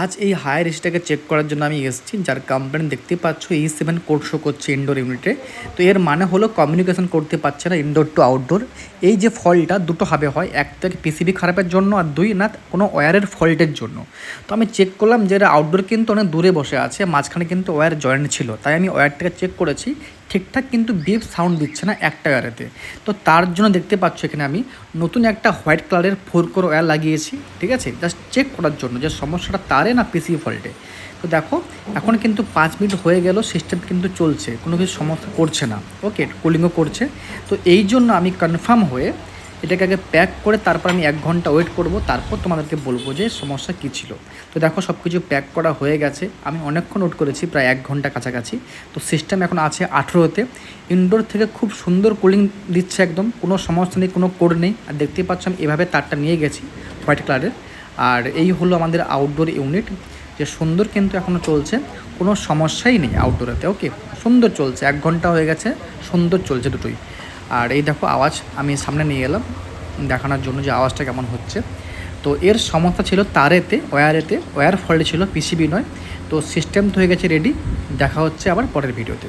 আজ এই higher এসিটাকে check করার জন্য আমি এসেছি, যার কমপ্লেন দেখতে পাচ্ছ E7 কোড শো করছে ইনডোর ইউনিটে। তো এর মানে হলো কমিউনিকেশন করতে পারছে না ইনডোর টু আউটডোর। এই যে ফল্টটা দুটো ভাবে হয়, এক থেকে পিসিবি খারাপের জন্য, আর দুই না কোনো ওয়্যারের ফল্টের জন্য। তো আমি চেক করলাম যে এটা আউটডোর কিন্তু অনেক দূরে বসে আছে, মাঝখানে কিন্তু ওয়্যার জয়েন্ট ছিল, তাই আমি ওয়্যারটাকে চেক করেছি ঠিকঠাক, কিন্তু বিপ সাউন্ড দিচ্ছে না একটা ওয়্যারেতে। তো তার জন্য দেখতে পাচ্ছ এখানে আমি নতুন একটা হোয়াইট কালারের 4 কোর ওয়্যার লাগিয়েছি, ঠিক আছে, জাস্ট চেক করার জন্য যে সমস্যাটা তারে না পিসি ফল্টে। তো দেখো এখন কিন্তু 5 মিনিট হয়ে গেল, সিস্টেম কিন্তু চলছে, কোনো কিছু সমস্যা করছে না, ওকে, কুলিংও করছে। তো এই জন্য আমি কনফার্ম হয়ে এটাকে আগে প্যাক করে তারপর আমি 1 ঘন্টা ওয়েট করব, তারপর তোমাদেরকে বলবো যে সমস্যা কী ছিল। তো দেখো সব কিছু প্যাক করা হয়ে গেছে, আমি অনেকক্ষণ ওয়েট করেছি, প্রায় 1 ঘন্টা কাছাকাছি। তো সিস্টেম এখন আছে 18তে। ইনডোর থেকে খুব সুন্দর কুলিং দিচ্ছে, একদম কোনো সমস্যা নেই, কোনো কোড নেই। আর দেখতেই পাচ্ছ আমি এভাবে তারটা নিয়ে গেছি হোয়াইট কালারের। আর এই হলো আমাদের আউটডোর ইউনিট, যে সুন্দর কিন্তু এখনও চলছে, কোনো সমস্যাই নেই আউটডোরেতে, ওকে, সুন্দর চলছে। 1 ঘন্টা হয়ে গেছে, সুন্দর চলছে দুটোই। আর এই দেখো আওয়াজ আমি সামনে নিয়ে এলাম দেখানোর জন্য যে আওয়াজটা কেমন হচ্ছে। তো এর সমস্যা ছিল তারেতে, ওয়্যার ফল্ট ছিল, পিসিবি নয়। তো সিস্টেম তো হয়ে গেছে রেডি, দেখা হচ্ছে আবার পরের ভিডিওতে।